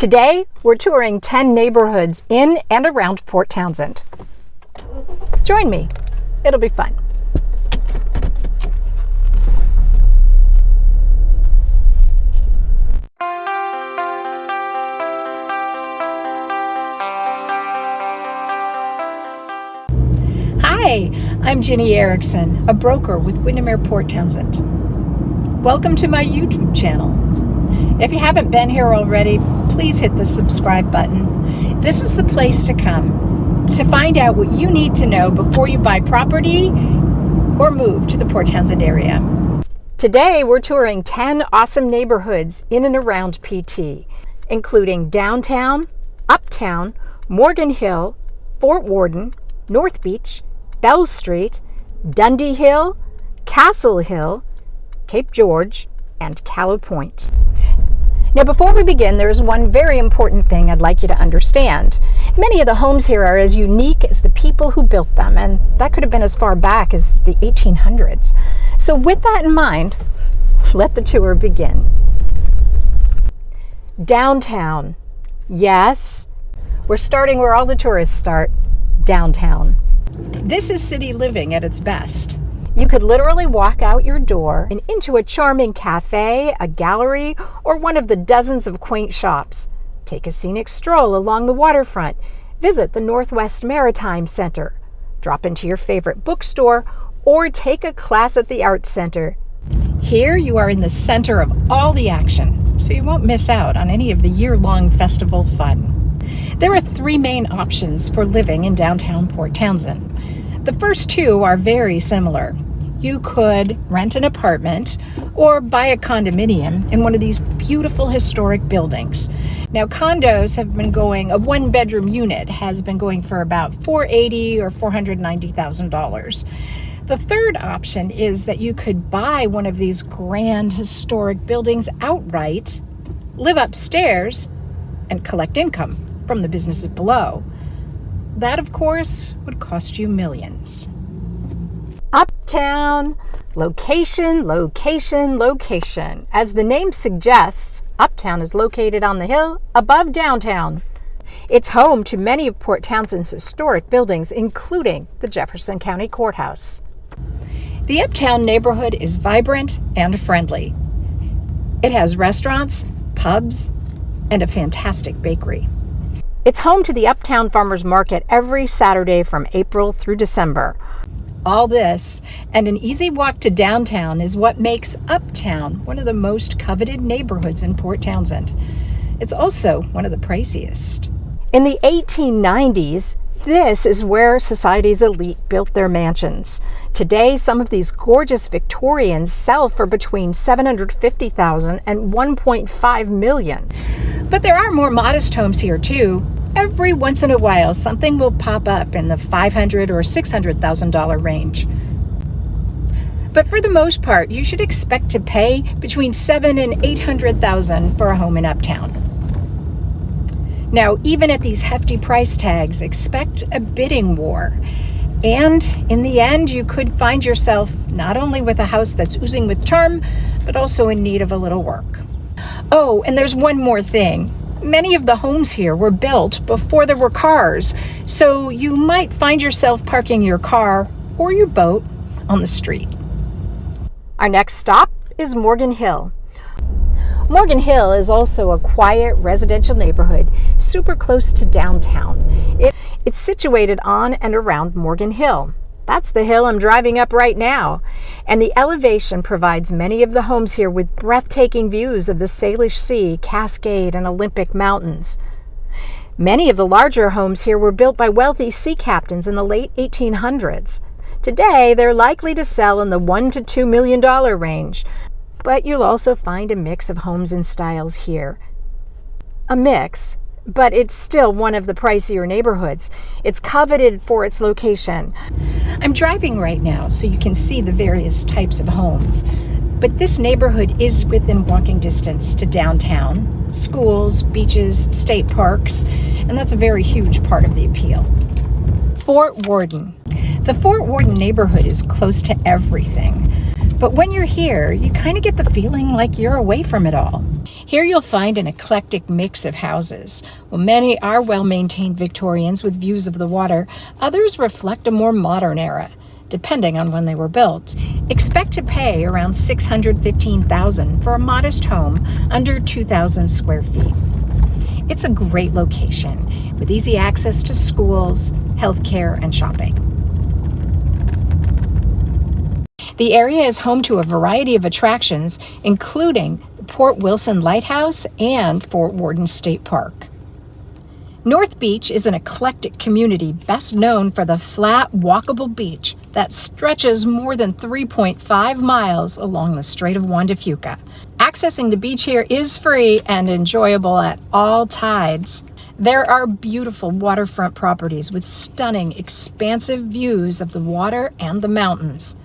Today, we're touring 10 neighborhoods in and around Port Townsend. Join me. It'll be fun. Hi, I'm Ginny Erickson, a broker with Windermere Port Townsend. Welcome to my YouTube channel. If you haven't been here already, please hit the subscribe button. This is the place to come to find out what you need to know before you buy property or move to the Port Townsend area. Today, we're touring 10 awesome neighborhoods in and around PT, including downtown, Uptown, Morgan Hill, Fort Warden, North Beach, Bell Street, Dundee Hill, Castle Hill, Cape George, and Calapointe. Now, before we begin, there's one very important thing I'd like you to understand. Many of the homes here are as unique as the people who built them, and that could have been as far back as the 1800s. So with that in mind, let the tour begin. Downtown. Yes, we're starting where all the tourists start, downtown. This is city living at its best. You could literally walk out your door and into a charming cafe, a gallery, or one of the dozens of quaint shops. Take a scenic stroll along the waterfront, visit the Northwest Maritime Center, drop into your favorite bookstore, or take a class at the Arts Center. Here you are in the center of all the action, so you won't miss out on any of the year-long festival fun. There are three main options for living in downtown Port Townsend. The first two are very similar. You could rent an apartment or buy a condominium in one of these beautiful historic buildings. Now, condos have been going, a one-bedroom unit has been going for about $480,000 or $490,000. The third option is that you could buy one of these grand historic buildings outright, live upstairs, and collect income from the businesses below. That, of course, would cost you millions. Uptown. Location, location, location. As the name suggests, Uptown is located on the hill above downtown. It's home to many of Port Townsend's historic buildings, including the Jefferson County Courthouse. The Uptown neighborhood is vibrant and friendly. It has restaurants, pubs, and a fantastic bakery. It's home to the Uptown Farmers Market every Saturday from April through December. All this and an easy walk to downtown is what makes Uptown one of the most coveted neighborhoods in Port Townsend. It's also one of the priciest. In the 1890s, this is where society's elite built their mansions. Today, some of these gorgeous Victorians sell for between $750,000 and $1.5 million. But there are more modest homes here too. Every once in a while, something will pop up in the $500,000 or $600,000 range. But for the most part, you should expect to pay between $700,000 and $800,000 for a home in Uptown. Now, even at these hefty price tags, expect a bidding war. And in the end, you could find yourself not only with a house that's oozing with charm, but also in need of a little work. Oh, and there's one more thing. Many of the homes here were built before there were cars, so you might find yourself parking your car or your boat on the street. Our next stop is Morgan Hill. Morgan Hill is also a quiet residential neighborhood super close to downtown. It's situated on and around Morgan Hill. That's the hill I'm driving up right now. And the elevation provides many of the homes here with breathtaking views of the Salish Sea, Cascade, and Olympic Mountains. Many of the larger homes here were built by wealthy sea captains in the late 1800s. Today, they're likely to sell in the $1 to $2 million range. But you'll also find a mix of homes and styles here. A mix, but it's still one of the pricier neighborhoods. It's coveted for its location. I'm driving right now so you can see the various types of homes. But this neighborhood is within walking distance to downtown, schools, beaches, state parks, and that's a very huge part of the appeal. Fort Warden. The Fort Warden neighborhood is close to everything. But when you're here, you kind of get the feeling like you're away from it all. Here you'll find an eclectic mix of houses. While many are well-maintained Victorians with views of the water, others reflect a more modern era, depending on when they were built. Expect to pay around $615,000 for a modest home under 2,000 square feet. It's a great location with easy access to schools, healthcare, and shopping. The area is home to a variety of attractions, including the Port Wilson Lighthouse and Fort Warden State Park. North Beach is an eclectic community best known for the flat, walkable beach that stretches more than 3.5 miles along the Strait of Juan de Fuca. Accessing the beach here is free and enjoyable at all tides. There are beautiful waterfront properties with stunning, expansive views of the water and the mountains.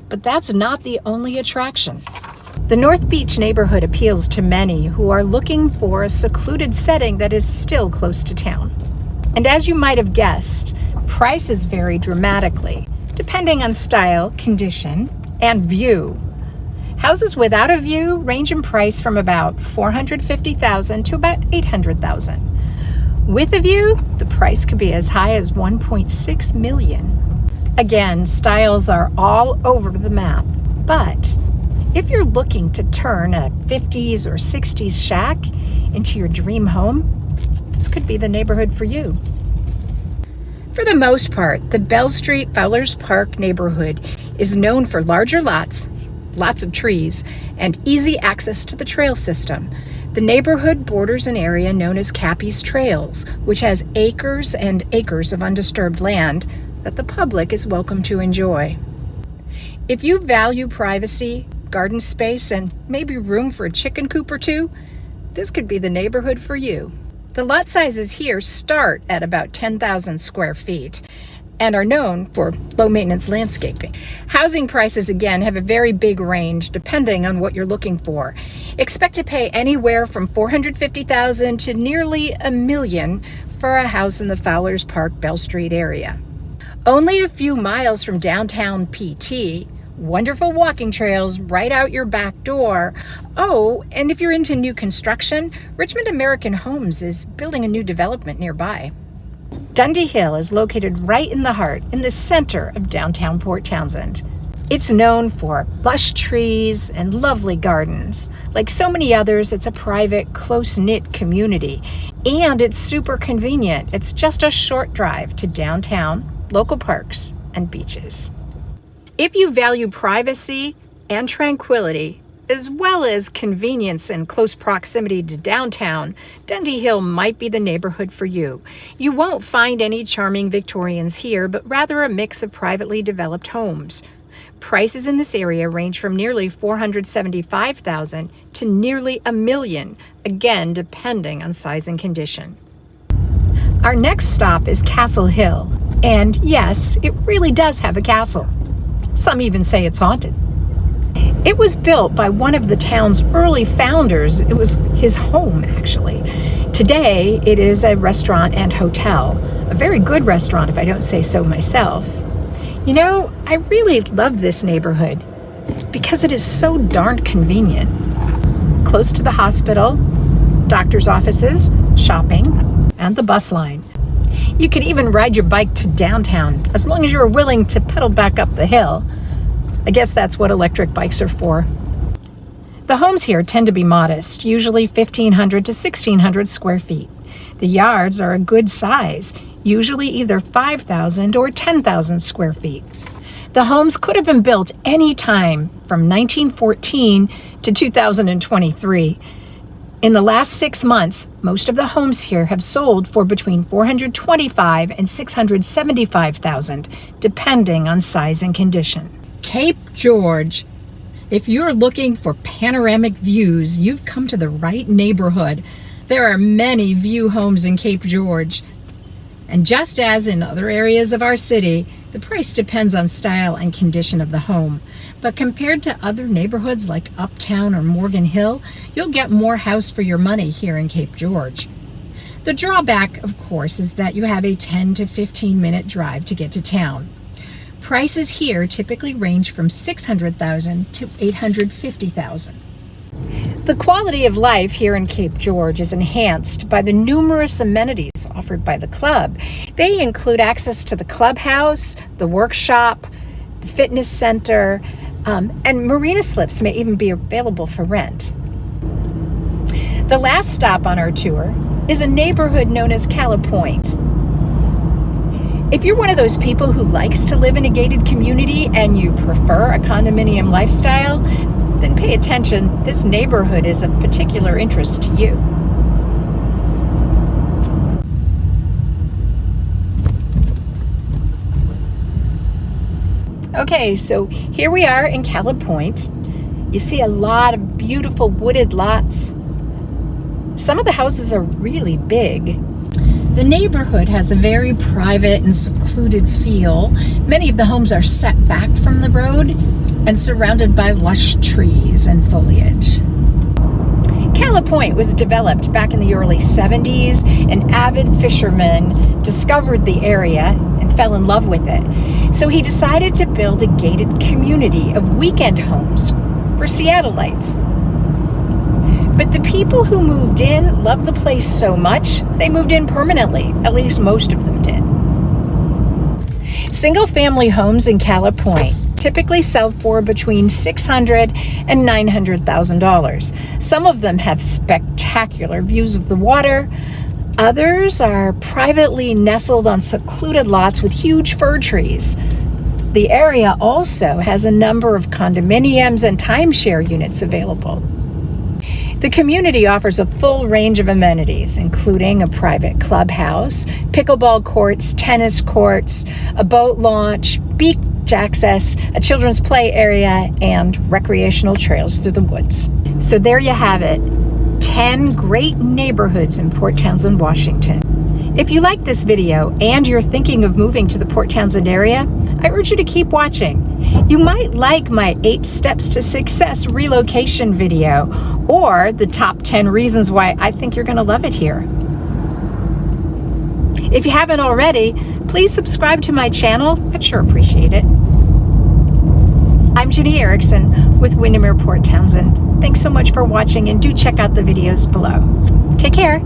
But that's not the only attraction. The North Beach neighborhood appeals to many who are looking for a secluded setting that is still close to town. And as you might have guessed, prices vary dramatically, depending on style, condition, and view. Houses without a view range in price from about $450,000 to about $800,000. With a view, the price could be as high as $1.6 million. Again, styles are all over the map, but if you're looking to turn a 50s or 60s shack into your dream home, this could be the neighborhood for you. For the most part, the Bell Street Fowlers Park neighborhood is known for larger lots, lots of trees, and easy access to the trail system. The neighborhood borders an area known as Cappy's Trails, which has acres and acres of undisturbed land that the public is welcome to enjoy. If you value privacy, garden space, and maybe room for a chicken coop or two, this could be the neighborhood for you. The lot sizes here start at about 10,000 square feet and are known for low-maintenance landscaping. Housing prices, again, have a very big range depending on what you're looking for. Expect to pay anywhere from $450,000 to nearly $1 million for a house in the Fowlers Park, Bell Street area. Only a few miles from downtown PT, wonderful walking trails right out your back door. Oh, and if you're into new construction, Richmond American Homes is building a new development nearby. Dundee Hill is located right in the heart, in the center of downtown Port Townsend. It's known for lush trees and lovely gardens. Like so many others, it's a private, close-knit community, and it's super convenient. It's just a short drive to downtown, local parks, and beaches. If you value privacy and tranquility, as well as convenience and close proximity to downtown, Dundee Hill might be the neighborhood for you. You won't find any charming Victorians here, but rather a mix of privately developed homes. Prices in this area range from nearly $475,000 to nearly $1 million, again depending on size and condition. Our next stop is Castle Hill, and yes, it really does have a castle. Some even say it's haunted. It was built by one of the town's early founders. It was his home, actually. Today, it is a restaurant and hotel. A very good restaurant, if I don't say so myself. You know, I really love this neighborhood because it is so darn convenient. Close to the hospital, doctor's offices, shopping, and the bus line. You could even ride your bike to downtown, as long as you're willing to pedal back up the hill. I guess that's what electric bikes are for. The homes here tend to be modest, usually 1,500 to 1,600 square feet. The yards are a good size, usually either 5,000 or 10,000 square feet. The homes could have been built any time from 1914 to 2023. In the last 6 months, most of the homes here have sold for between $425,000 and $675,000, depending on size and condition. Cape George. If you're looking for panoramic views, you've come to the right neighborhood. There are many view homes in Cape George. And just as in other areas of our city, the price depends on style and condition of the home. But compared to other neighborhoods like Uptown or Morgan Hill, you'll get more house for your money here in Cape George. The drawback, of course, is that you have a 10 to 15-minute drive to get to town. Prices here typically range from $600,000 to $850,000. The quality of life here in Cape George is enhanced by the numerous amenities offered by the club. They include access to the clubhouse, the workshop, the fitness center, and marina slips may even be available for rent. The last stop on our tour is a neighborhood known as Calapointe. If you're one of those people who likes to live in a gated community and you prefer a condominium lifestyle, then pay attention. This neighborhood is of particular interest to you. Okay, so here we are in Calapointe. You see a lot of beautiful wooded lots. Some of the houses are really big. The neighborhood has a very private and secluded feel. Many of the homes are set back from the road and surrounded by lush trees and foliage. Calapointe was developed back in the early 70s. An avid fisherman discovered the area and fell in love with it. So he decided to build a gated community of weekend homes for Seattleites. But the people who moved in loved the place so much, they moved in permanently. At least most of them did. Single-family homes in Calapointe typically sell for between $600,000 and $900,000. Some of them have spectacular views of the water. Others are privately nestled on secluded lots with huge fir trees. The area also has a number of condominiums and timeshare units available. The community offers a full range of amenities, including a private clubhouse, pickleball courts, tennis courts, a boat launch, beach access, a children's play area, and recreational trails through the woods. So there you have it, 10 great neighborhoods in Port Townsend, Washington. If you like this video and you're thinking of moving to the Port Townsend area, I urge you to keep watching. You might like my 8 Steps to Success relocation video or the top 10 reasons why I think you're going to love it here. If you haven't already, please subscribe to my channel. I'd sure appreciate it. I'm Jenny Erickson with Windermere Port Townsend. Thanks so much for watching, and do check out the videos below. Take care.